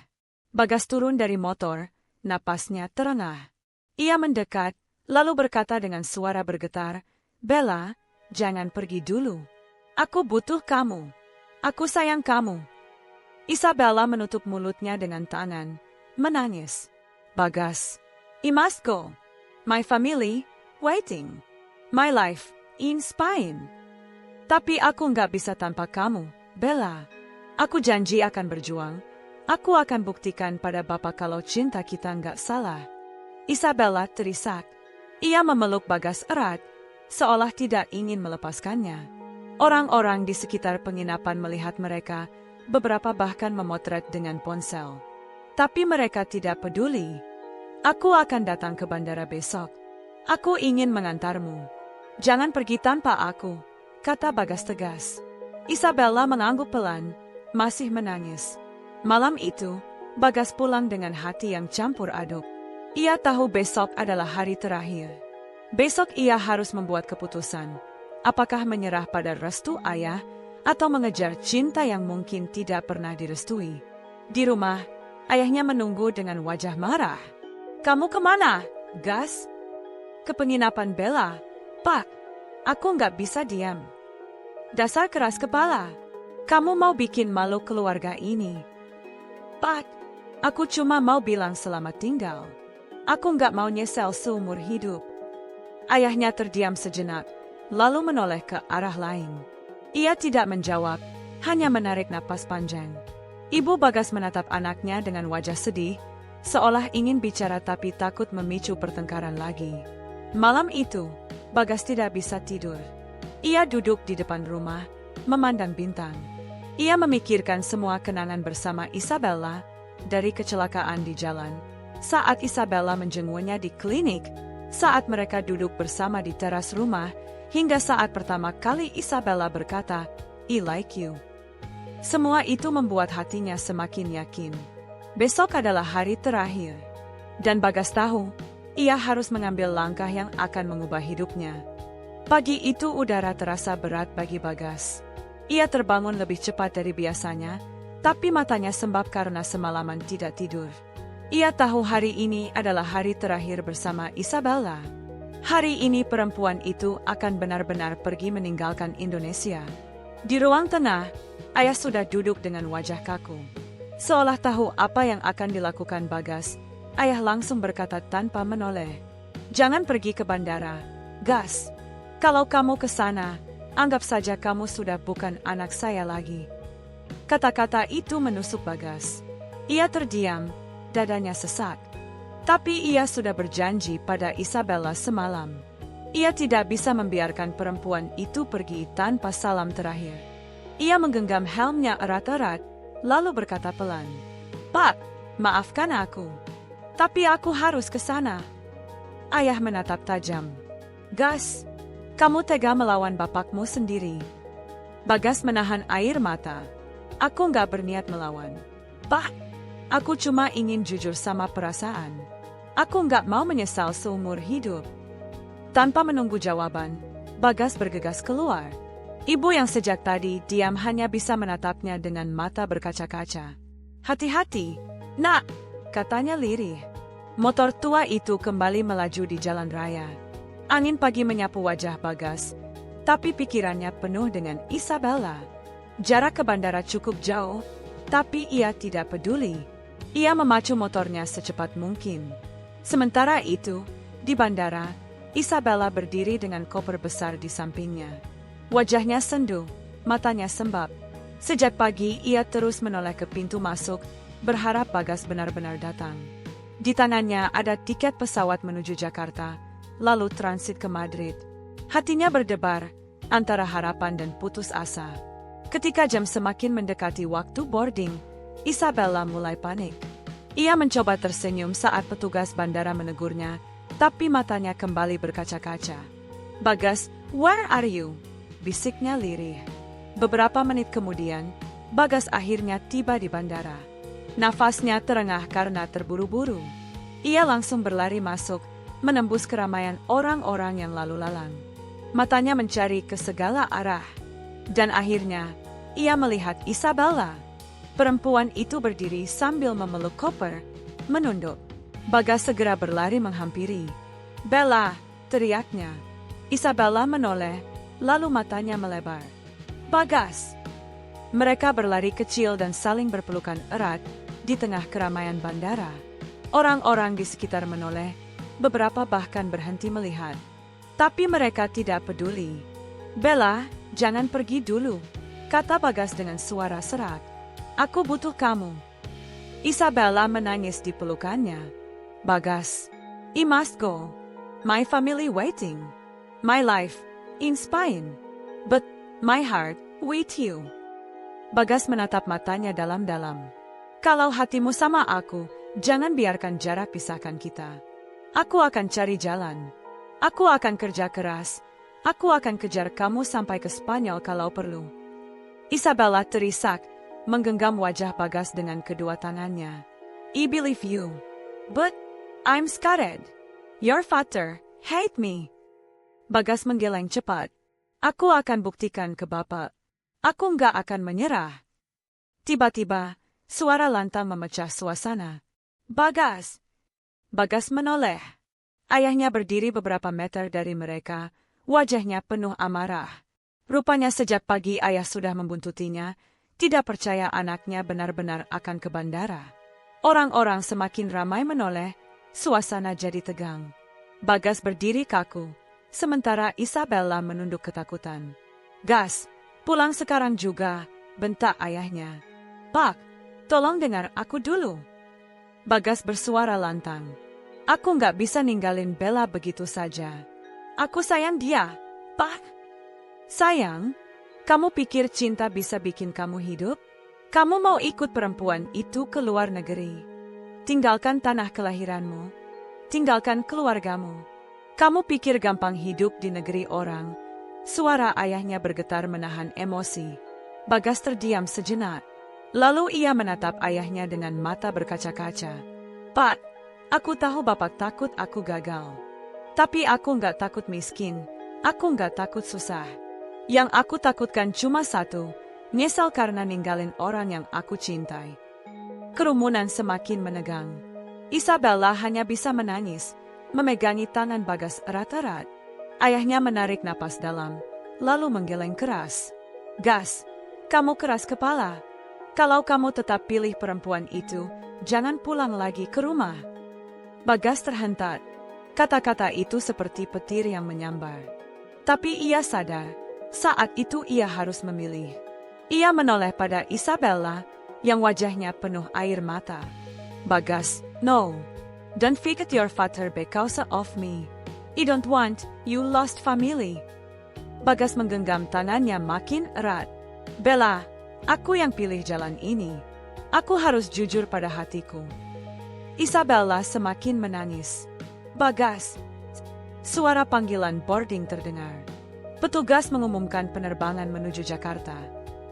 Bagas turun dari motor, napasnya terengah. Ia mendekat, lalu berkata dengan suara bergetar, "Bella, jangan pergi dulu. Aku butuh kamu. Aku sayang kamu." Isabella menutup mulutnya dengan tangan, menangis. "Bagas, I must go. My family, waiting. My life, in Spain. Tapi aku nggak bisa tanpa kamu, Bella. Aku janji akan berjuang. Aku akan buktikan pada Bapak kalau cinta kita nggak salah." Isabella terisak. Ia memeluk Bagas erat, seolah tidak ingin melepaskannya. Orang-orang di sekitar penginapan melihat mereka, beberapa bahkan memotret dengan ponsel. Tapi mereka tidak peduli. "Aku akan datang ke bandara besok. Aku ingin mengantarmu. Jangan pergi tanpa aku," kata Bagas tegas. Isabella mengangguk pelan, masih menangis. Malam itu, Bagas pulang dengan hati yang campur aduk. Ia tahu besok adalah hari terakhir. Besok ia harus membuat keputusan. Apakah menyerah pada restu ayah, atau mengejar cinta yang mungkin tidak pernah direstui. Di rumah, ayahnya menunggu dengan wajah marah. "Kamu kemana, Gas?" "Ke penginapan Bella." "Pak, aku nggak bisa diam." "Dasar keras kepala. Kamu mau bikin malu keluarga ini." "Pak, aku cuma mau bilang selamat tinggal. Aku nggak mau nyesel seumur hidup." Ayahnya terdiam sejenak, lalu menoleh ke arah lain. Ia tidak menjawab, hanya menarik napas panjang. Ibu Bagas menatap anaknya dengan wajah sedih, seolah ingin bicara tapi takut memicu pertengkaran lagi. Malam itu, Bagas tidak bisa tidur. Ia duduk di depan rumah, memandang bintang. Ia memikirkan semua kenangan bersama Isabella, dari kecelakaan di jalan, saat Isabella menjenguknya di klinik, saat mereka duduk bersama di teras rumah, hingga saat pertama kali Isabella berkata, "I like you." Semua itu membuat hatinya semakin yakin. Besok adalah hari terakhir. Dan Bagas tahu, ia harus mengambil langkah yang akan mengubah hidupnya. Pagi itu udara terasa berat bagi Bagas. Ia terbangun lebih cepat dari biasanya, tapi matanya sembab karena semalaman tidak tidur. Ia tahu hari ini adalah hari terakhir bersama Isabella. Hari ini perempuan itu akan benar-benar pergi meninggalkan Indonesia. Di ruang tengah, ayah sudah duduk dengan wajah kaku. Seolah tahu apa yang akan dilakukan Bagas, ayah langsung berkata tanpa menoleh, "Jangan pergi ke bandara, Gas. Kalau kamu ke sana, anggap saja kamu sudah bukan anak saya lagi." Kata-kata itu menusuk Bagas. Ia terdiam, dadanya sesak. Tapi ia sudah berjanji pada Isabella semalam. Ia tidak bisa membiarkan perempuan itu pergi tanpa salam terakhir. Ia menggenggam helmnya erat-erat, lalu berkata pelan, "Pak, maafkan aku. Tapi aku harus ke sana." Ayah menatap tajam. "Gas, kamu tega melawan bapakmu sendiri." Bagas menahan air mata. "Aku nggak berniat melawan. Pak, aku cuma ingin jujur sama perasaan. Aku nggak mau menyesal seumur hidup." Tanpa menunggu jawaban, Bagas bergegas keluar. Ibu yang sejak tadi diam hanya bisa menatapnya dengan mata berkaca-kaca. "Hati-hati, Nak," katanya lirih. Motor tua itu kembali melaju di jalan raya. Angin pagi menyapu wajah Bagas, tapi pikirannya penuh dengan Isabella. Jarak ke bandara cukup jauh, Tapi ia tidak peduli. Ia memacu motornya secepat mungkin. Sementara itu, di bandara, Isabella berdiri dengan koper besar di sampingnya. Wajahnya sendu, matanya sembab. Sejak pagi ia terus menoleh ke pintu masuk, berharap Bagas benar-benar datang. Di tangannya ada tiket pesawat menuju Jakarta, lalu transit ke Madrid. Hatinya berdebar, antara harapan dan putus asa. Ketika jam semakin mendekati waktu boarding, Isabella mulai panik. Ia mencoba tersenyum saat petugas bandara menegurnya, tapi matanya kembali berkaca-kaca. "Bagas, where are you?" bisiknya lirih. Beberapa menit kemudian, Bagas akhirnya tiba di bandara. Nafasnya terengah karena terburu-buru. Ia langsung berlari masuk, menembus keramaian orang-orang yang lalu lalang. Matanya mencari ke segala arah. Dan akhirnya, ia melihat Isabella. Perempuan itu berdiri sambil memeluk koper, menunduk. Bagas segera berlari menghampiri. "Bella!" teriaknya. Isabella menoleh, lalu matanya melebar. "Bagas!" Mereka berlari kecil dan saling berpelukan erat di tengah keramaian bandara. Orang-orang di sekitar menoleh, beberapa bahkan berhenti melihat. Tapi mereka tidak peduli. "Bella, jangan pergi dulu," kata Bagas dengan suara serak. "Aku butuh kamu." Isabella menangis di pelukannya. "Bagas, I must go. My family waiting. My life in Spain. But my heart with you." Bagas menatap matanya dalam-dalam. "Kalau hatimu sama aku, jangan biarkan jarak pisahkan kita. Aku akan cari jalan. Aku akan kerja keras. Aku akan kejar kamu sampai ke Spanyol kalau perlu." Isabella terisak, menggenggam wajah Bagas dengan kedua tangannya. "I believe you. But I'm scared. Your father hate me." Bagas menggeleng cepat. "Aku akan buktikan ke Bapak. Aku nggak akan menyerah." Tiba-tiba, suara lantang memecah suasana. "Bagas!" Bagas menoleh. Ayahnya berdiri beberapa meter dari mereka, wajahnya penuh amarah. Rupanya sejak pagi ayah sudah membuntutinya, tidak percaya anaknya benar-benar akan ke bandara. Orang-orang semakin ramai menoleh, suasana jadi tegang. Bagas berdiri kaku, sementara Isabella menunduk ketakutan. "Gas, pulang sekarang juga," bentak ayahnya. "Pak, tolong dengar aku dulu." Bagas bersuara lantang. "Aku nggak bisa ninggalin Bella begitu saja. Aku sayang dia, Pak." "Sayang? Kamu pikir cinta bisa bikin kamu hidup? Kamu mau ikut perempuan itu ke luar negeri. Tinggalkan tanah kelahiranmu. Tinggalkan keluargamu. Kamu pikir gampang hidup di negeri orang?" Suara ayahnya bergetar menahan emosi. Bagas terdiam sejenak. Lalu ia menatap ayahnya dengan mata berkaca-kaca. "Pak, aku tahu Bapak takut aku gagal. Tapi aku nggak takut miskin. Aku nggak takut susah. Yang aku takutkan cuma satu, nyesal karena ninggalin orang yang aku cintai." Kerumunan semakin menegang. Isabella hanya bisa menangis, memegangi tangan Bagas erat-erat. Ayahnya menarik napas dalam, lalu menggeleng keras. "Gas, kamu keras kepala. Kalau kamu tetap pilih perempuan itu, jangan pulang lagi ke rumah." Bagas terhentak. Kata-kata itu seperti petir yang menyambar. Tapi ia sadar, saat itu ia harus memilih. Ia menoleh pada Isabella, yang wajahnya penuh air mata. "Bagas, no. Don't forget your father because of me. I don't want you lost family." Bagas menggenggam tangannya makin erat. "Bella, aku yang pilih jalan ini. Aku harus jujur pada hatiku." Isabella semakin menangis. "Bagas!" Suara panggilan boarding terdengar. Petugas mengumumkan penerbangan menuju Jakarta.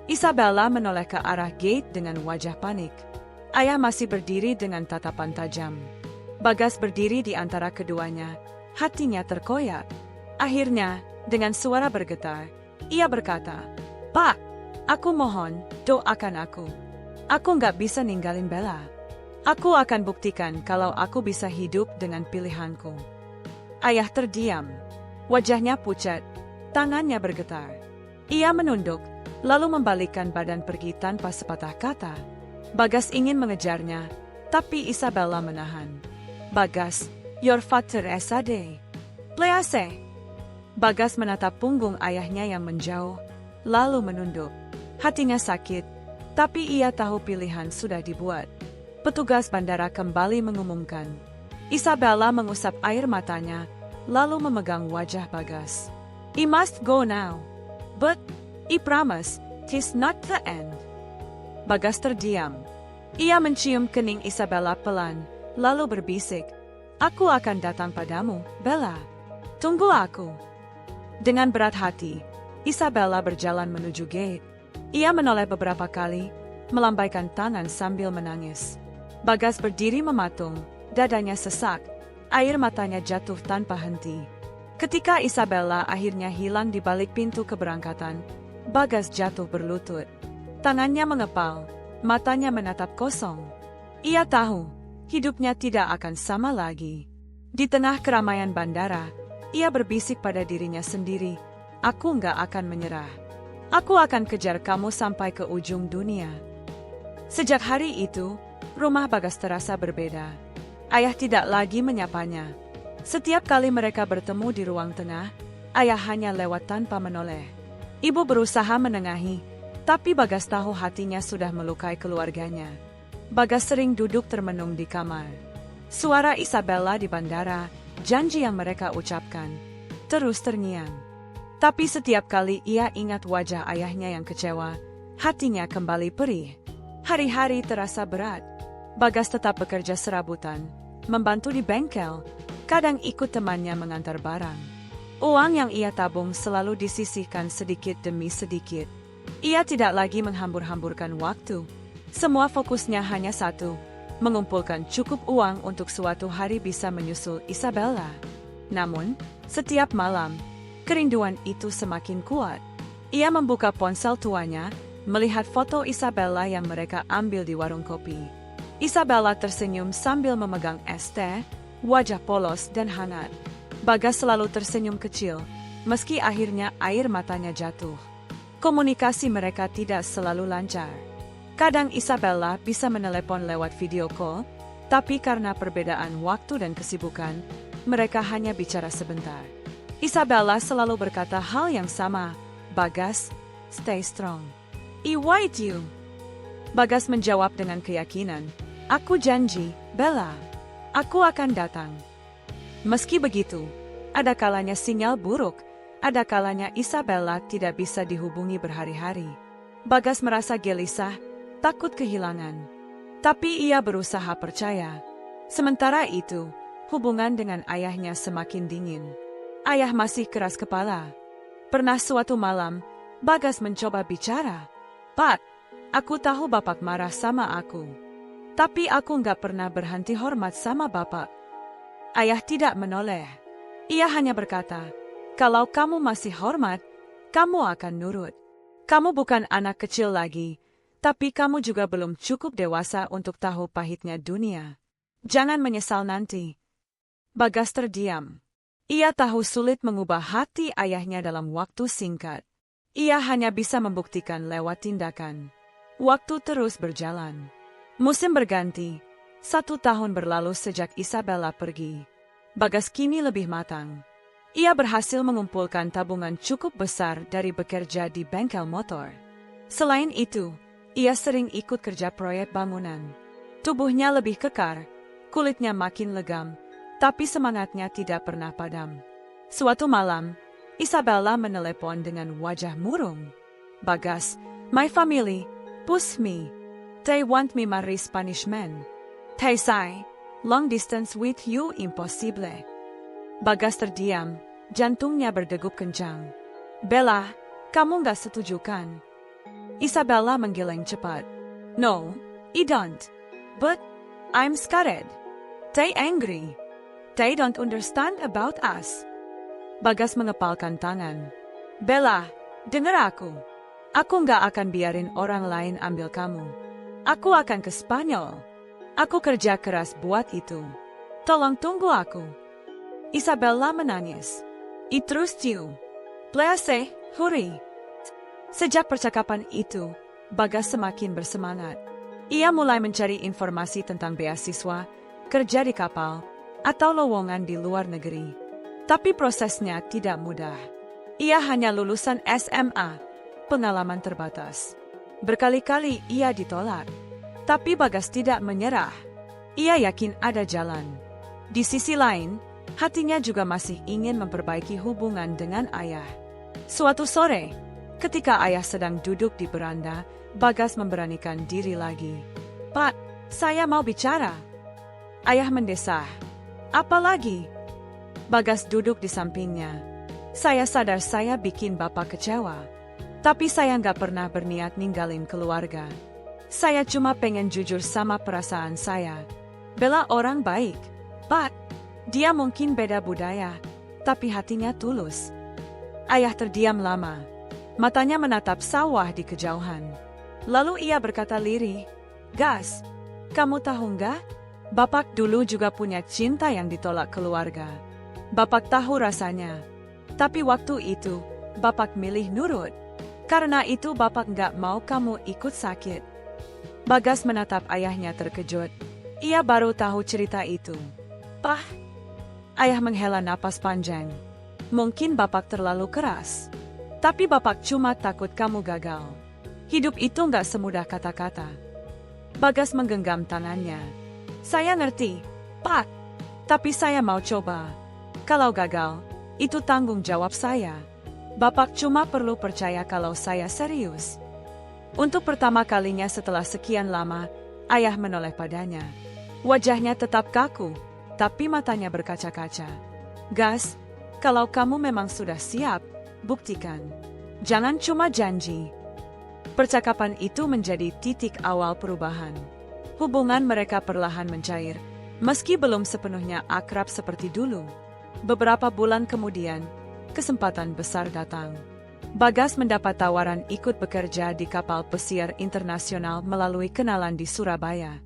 Isabella menoleh ke arah gate dengan wajah panik. Ayah masih berdiri dengan tatapan tajam. Bagas berdiri di antara keduanya, hatinya terkoyak. Akhirnya, dengan suara bergetar, ia berkata, "Pak, aku mohon, doakan aku. Aku nggak bisa ninggalin Bella. Aku akan buktikan kalau aku bisa hidup dengan pilihanku." Ayah terdiam. Wajahnya pucat, tangannya bergetar. Ia menunduk, lalu membalikkan badan pergi tanpa sepatah kata. Bagas ingin mengejarnya, tapi Isabella menahan. Bagas, your father is dead. Please. Bagas menatap punggung ayahnya yang menjauh, lalu menunduk. Hatinya sakit, tapi ia tahu pilihan sudah dibuat. Petugas bandara kembali mengumumkan. Isabella mengusap air matanya, lalu memegang wajah Bagas. "I must go now. But, I promise, 'tis not the end." Bagas terdiam. Ia mencium kening Isabella pelan, lalu berbisik, "Aku akan datang padamu, Bella. Tunggu aku." Dengan berat hati, Isabella berjalan menuju gate. Ia menoleh beberapa kali, melambaikan tangan sambil menangis. Bagas berdiri mematung, dadanya sesak, air matanya jatuh tanpa henti. Ketika Isabella akhirnya hilang di balik pintu keberangkatan, Bagas jatuh berlutut. Tangannya mengepal, matanya menatap kosong. Ia tahu, hidupnya tidak akan sama lagi. Di tengah keramaian bandara, ia berbisik pada dirinya sendiri, "Aku nggak akan menyerah. Aku akan kejar kamu sampai ke ujung dunia." Sejak hari itu, rumah Bagas terasa berbeda. Ayah tidak lagi menyapanya. Setiap kali mereka bertemu di ruang tengah, ayah hanya lewat tanpa menoleh. Ibu berusaha menengahi, tapi Bagas tahu hatinya sudah melukai keluarganya. Bagas sering duduk termenung di kamar. Suara Isabella di bandara, janji yang mereka ucapkan, terus terngiang. Tapi setiap kali ia ingat wajah ayahnya yang kecewa, hatinya kembali perih. Hari-hari terasa berat. Bagas tetap bekerja serabutan, membantu di bengkel, kadang ikut temannya mengantar barang. Uang yang ia tabung selalu disisihkan sedikit demi sedikit. Ia tidak lagi menghambur-hamburkan waktu. Semua fokusnya hanya satu, mengumpulkan cukup uang untuk suatu hari bisa menyusul Isabella. Namun, setiap malam, kerinduan itu semakin kuat. Ia membuka ponsel tuanya, melihat foto Isabella yang mereka ambil di warung kopi. Isabella tersenyum sambil memegang es teh, wajah polos dan hangat. Bagas selalu tersenyum kecil, meski akhirnya air matanya jatuh. Komunikasi mereka tidak selalu lancar. Kadang Isabella bisa menelepon lewat video call, tapi karena perbedaan waktu dan kesibukan, mereka hanya bicara sebentar. Isabella selalu berkata hal yang sama, "Bagas, stay strong. I wait you." Bagas menjawab dengan keyakinan, "Aku janji, Bella. Aku akan datang." Meski begitu, ada kalanya sinyal buruk, ada kalanya Isabella tidak bisa dihubungi berhari-hari. Bagas merasa gelisah, takut kehilangan. Tapi ia berusaha percaya. Sementara itu, hubungan dengan ayahnya semakin dingin. Ayah masih keras kepala. Pernah suatu malam, Bagas mencoba bicara. "Pak, aku tahu Bapak marah sama aku. Tapi aku nggak pernah berhenti hormat sama Bapak." Ayah tidak menoleh. Ia hanya berkata, "Kalau kamu masih hormat, kamu akan nurut. Kamu bukan anak kecil lagi, tapi kamu juga belum cukup dewasa untuk tahu pahitnya dunia. Jangan menyesal nanti." Bagas terdiam. Ia tahu sulit mengubah hati ayahnya dalam waktu singkat. Ia hanya bisa membuktikan lewat tindakan. Waktu terus berjalan. Musim berganti. 1 tahun berlalu sejak Isabella pergi. Bagas kini lebih matang. Ia berhasil mengumpulkan tabungan cukup besar dari bekerja di bengkel motor. Selain itu, ia sering ikut kerja proyek bangunan. Tubuhnya lebih kekar, kulitnya makin legam, tapi semangatnya tidak pernah padam. Suatu malam, Isabella menelepon dengan wajah murung. "Bagas, my family, push me. They want me marry Spanish man. They say, long distance with you impossible." Bagas terdiam, jantungnya berdegup kencang. "Bella, kamu nggak setuju kan?" Isabella menggeleng cepat. "No, I don't. But, I'm scared. They angry. They don't understand about us." Bagas mengepalkan tangan. "Bella, dengar aku. Aku nggak akan biarin orang lain ambil kamu. Aku akan ke Spanyol. Aku kerja keras buat itu. Tolong tunggu aku." Isabella menangis. "I trust you. Please, hurry." Sejak percakapan itu, Bagas semakin bersemangat. Ia mulai mencari informasi tentang beasiswa, kerja di kapal, atau lowongan di luar negeri. Tapi prosesnya tidak mudah. Ia hanya lulusan SMA, pengalaman terbatas. Berkali-kali ia ditolak. Tapi Bagas tidak menyerah. Ia yakin ada jalan. Di sisi lain, hatinya juga masih ingin memperbaiki hubungan dengan ayah. Suatu sore, ketika ayah sedang duduk di beranda, Bagas memberanikan diri lagi. "Pak, saya mau bicara." Ayah mendesah. "Apa lagi?" Bagas duduk di sampingnya. "Saya sadar saya bikin Bapak kecewa. Tapi saya nggak pernah berniat ninggalin keluarga. Saya cuma pengen jujur sama perasaan saya. Bella orang baik, Pak. Dia mungkin beda budaya, tapi hatinya tulus." Ayah terdiam lama. Matanya menatap sawah di kejauhan. Lalu ia berkata lirih, "Gas, kamu tahu nggak? Bapak dulu juga punya cinta yang ditolak keluarga. Bapak tahu rasanya. Tapi waktu itu, Bapak milih nurut. Karena itu Bapak nggak mau kamu ikut sakit." Bagas menatap ayahnya terkejut. Ia baru tahu cerita itu. "Pah." Ayah menghela napas panjang. "Mungkin Bapak terlalu keras. Tapi Bapak cuma takut kamu gagal. Hidup itu nggak semudah kata-kata." Bagas menggenggam tangannya. "Saya ngerti, Pak. Tapi saya mau coba. Kalau gagal, itu tanggung jawab saya. Bapak cuma perlu percaya kalau saya serius." Untuk pertama kalinya setelah sekian lama, ayah menoleh padanya. Wajahnya tetap kaku, tapi matanya berkaca-kaca. "Gas, kalau kamu memang sudah siap, buktikan. Jangan cuma janji." Percakapan itu menjadi titik awal perubahan. Hubungan mereka perlahan mencair, meski belum sepenuhnya akrab seperti dulu. Beberapa bulan kemudian, kesempatan besar datang. Bagas mendapat tawaran ikut bekerja di kapal pesiar internasional melalui kenalan di Surabaya.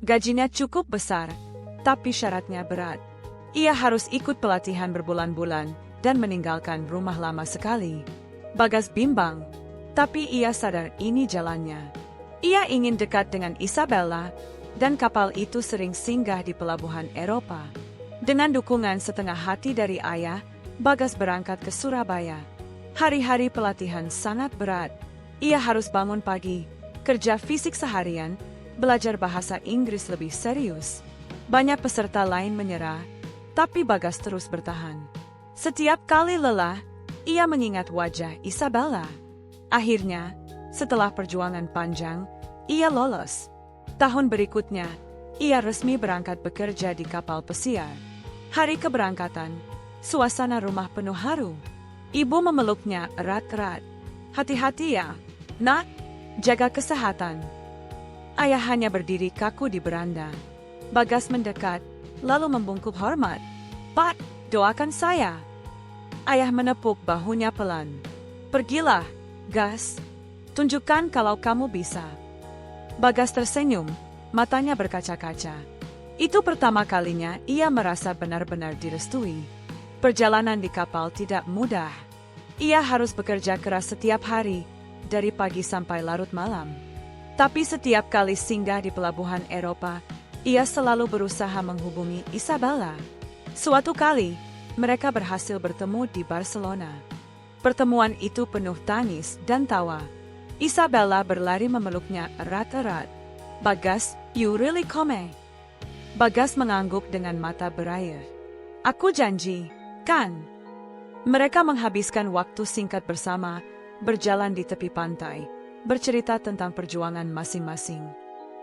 Gajinya cukup besar, tapi syaratnya berat. Ia harus ikut pelatihan berbulan-bulan dan meninggalkan rumah lama sekali. Bagas bimbang, tapi ia sadar ini jalannya. Ia ingin dekat dengan Isabella, dan kapal itu sering singgah di pelabuhan Eropa. Dengan dukungan setengah hati dari ayah, Bagas berangkat ke Surabaya. Hari-hari pelatihan sangat berat. Ia harus bangun pagi, kerja fisik seharian, belajar bahasa Inggris lebih serius. Banyak peserta lain menyerah, tapi Bagas terus bertahan. Setiap kali lelah, ia mengingat wajah Isabella. Akhirnya, setelah perjuangan panjang, ia lolos. Tahun berikutnya, ia resmi berangkat bekerja di kapal pesiar. Hari keberangkatan, suasana rumah penuh haru. Ibu memeluknya erat-erat. "Hati-hati ya, Nak, jaga kesehatan." Ayah hanya berdiri kaku di beranda. Bagas mendekat, lalu membungkuk hormat. "Pak, doakan saya." Ayah menepuk bahunya pelan. "Pergilah, Gas. Tunjukkan kalau kamu bisa." Bagas tersenyum, matanya berkaca-kaca. Itu pertama kalinya ia merasa benar-benar direstui. Perjalanan di kapal tidak mudah. Ia harus bekerja keras setiap hari, dari pagi sampai larut malam. Tapi setiap kali singgah di pelabuhan Eropa, ia selalu berusaha menghubungi Isabella. Suatu kali, mereka berhasil bertemu di Barcelona. Pertemuan itu penuh tangis dan tawa. Isabella berlari memeluknya erat-erat. "Bagas, you really come." Bagas mengangguk dengan mata berair. "Aku janji, kan?" Mereka menghabiskan waktu singkat bersama, berjalan di tepi pantai, bercerita tentang perjuangan masing-masing.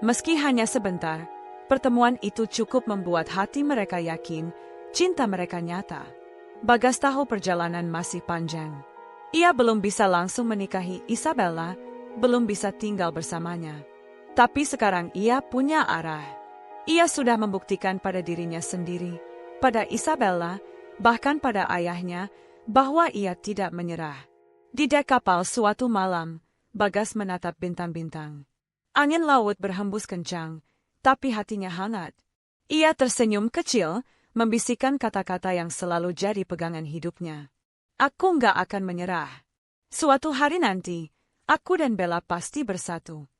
Meski hanya sebentar, pertemuan itu cukup membuat hati mereka yakin cinta mereka nyata. Bagas tahu perjalanan masih panjang. Ia belum bisa langsung menikahi Isabella, belum bisa tinggal bersamanya. Tapi sekarang ia punya arah. Ia sudah membuktikan pada dirinya sendiri, pada Isabella, bahkan pada ayahnya, bahwa ia tidak menyerah. Di dek kapal suatu malam, Bagas menatap bintang-bintang. Angin laut berhembus kencang, tapi hatinya hangat. Ia tersenyum kecil, membisikkan kata-kata yang selalu jadi pegangan hidupnya. "Aku nggak akan menyerah. Suatu hari nanti, aku dan Bella pasti bersatu."